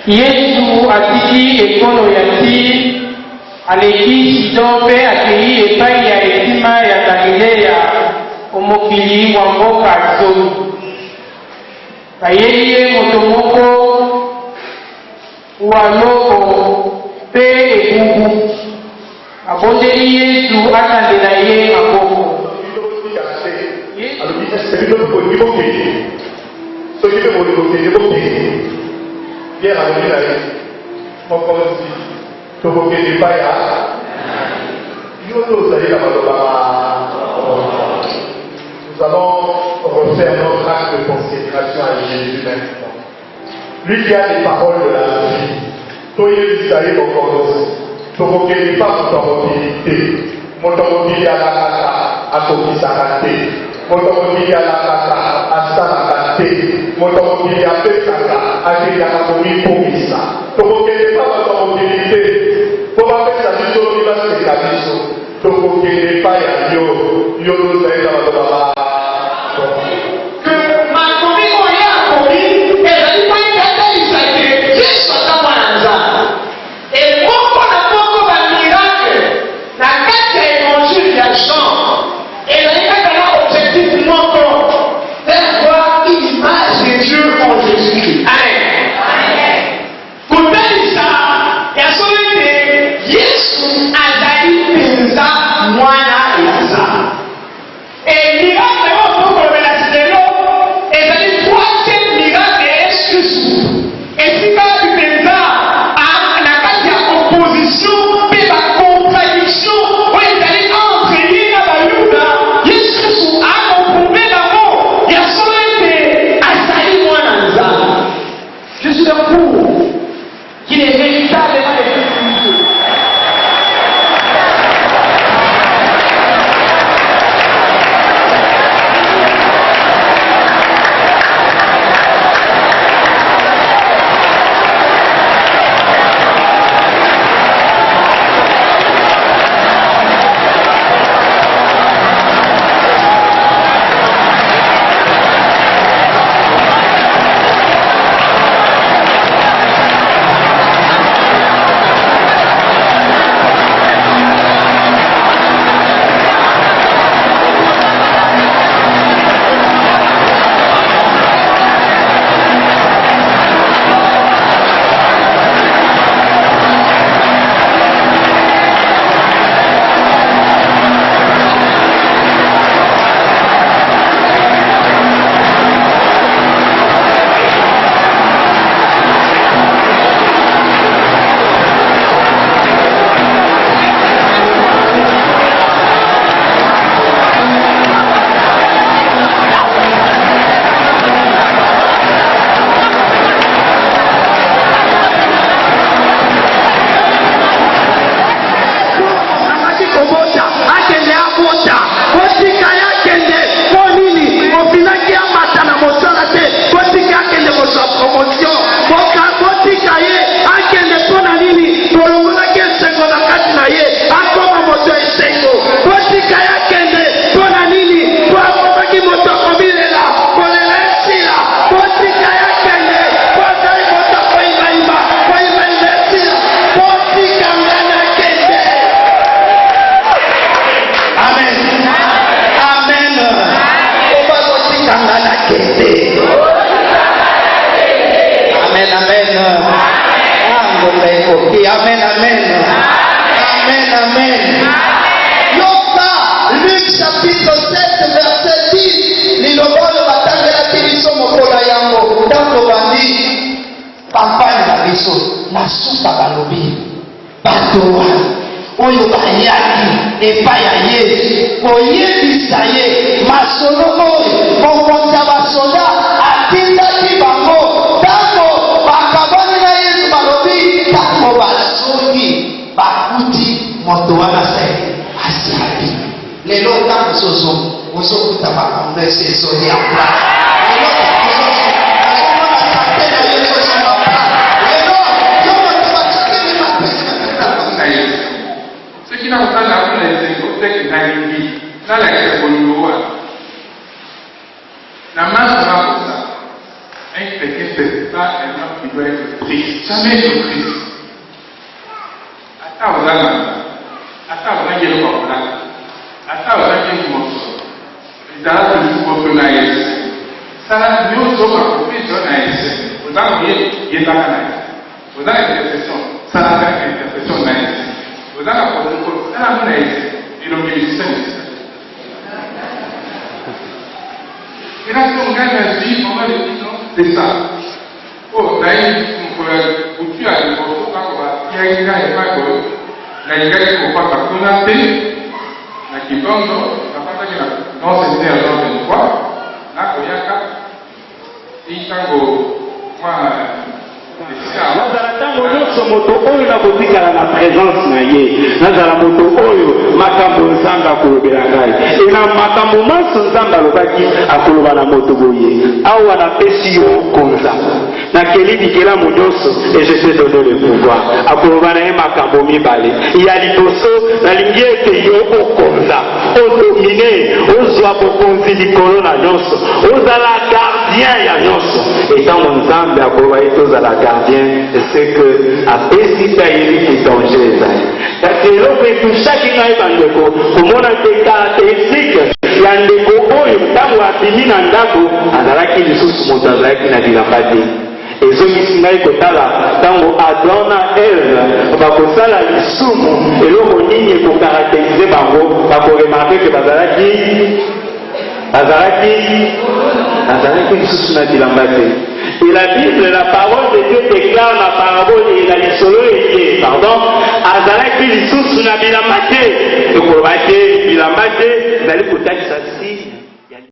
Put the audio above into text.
Yesu atiki ekolo ya ti aleki Sidon mpe akei epai ya etima ya Galilea omokili wa mboka Zolu. Bayeli ye moto moko wa loko mpe ebubu abondeli Yesu atandela ye maboko. Pierre a donné la vie. Mon corps dit, tu peux que tu vas y aller. Nous allons refaire notre acte de consécration à Jésus maintenant. Lui qui a les paroles de la vie. Toi, il dit, allez, mon corps aussi. Tu peux que tu fasses ton mobilité. Mon mobilité à la casa, à Koki Sakate. Mon mobilité à la casa, à Sakate. Mon mobilité à Pesaka. Acheter à Komi Komisa. Donc, il n'est pas dans la mobilité. Pour faire sa vie, il va se cacher. Donc, il n'est pas à Yo. Yo, nous allons dans la baba. Que ma commis, on y a commis, et elle dit, moi, il y a des Jésus à Tamanza. Et moi, on a beaucoup de miracles. La carte est évangile d'argent. Et la carte a l'objectif montant. Faire voir l'image de Dieu en Jésus. Amen. Yesu azali penza mwana Lazaro. Et miracle kende. Amen, amen. Amen, amen. Amen, amen. Yoka, Luc chapitre 7, verset 10. Lilobolo batangela kibiso mokola yango. Tango bandi, campagne na biso, na suka balobi. Batoa, oyo bayaki, epai ya Yesu. Koyebisa ye, masolo oyo, mokonzi ya basoda, atindaki bango. Tango, bakabani na Yesu balobi, tango basoki, bakuti, moto wana se, asiabi. Lelo tango sozo, osokuta bakonverse esoli ya place. Lelo tango sozo, akomona sante na Yesu esoli ya place. Lelo, yo moto bakakemi mapesi na Yesu. Ce qui n'a pas la c'est que Nalingi, dans la Kébonoua, la masse va pour ça. Un chrétien, c'est pas un homme qui doit être triste. Jamais être triste. Attends, vous allez le voir. Attends, vous allez le voir. Il a toujours votre naïs. Ça a mieux sur ma copie de naïs. Vous avez il est dans la naïs. Vous avez l'interprétation. Ça n'a pas l'interprétation naïs. Vous avez la protocole. Ça n'a pas naïs. Et donc, il est et là, si on regarde la vie, on va le dire, c'est ça. Oh, là, on peut tuer à l'époque, il y a une gars, il n'y a pas de la gars, il ne faut pas connaître. La Kibondo, la pata qui a non, c'était un genre de foi. Là, il y a quatre. Il y a moi, nazala ntango nyonso moto oyo nakotikala na présence na ye nazala moto oyo makambo nzambe akolobela ngai e na makambo nyonso nzambe alobaki akoloba na moto boye awa napesi yo konza nakeli bikelamu nyonso et je te donne le pouvoir akoloba na ye makambo mibale ya liboso nalingi ete yo okonza odomine ozwa bokonzi likolo na nyonso ozala gardien ya nyonso etango nzambe akoloba ye tozala gardien c'est que apesi tayeli ki danger ezali kasi eloko etushaki ngai bandeko komona te caractéristique ya ndeko oyo ntango abimi na ndako azalaki lisusu moto azalaki na bilamba te ezongisi ngai kotala ntango Adam na Eve bakosala lisumu eloko nini ekokarakterize bango bakoremarke ke bazalaki lisusu na bilamba te. Et la Bible, la parole de Dieu déclare la parabole et la lisolo et pardon, azalaki lisusu na bilamba te. Ekolobaki bilamba te, ezali kotakisa si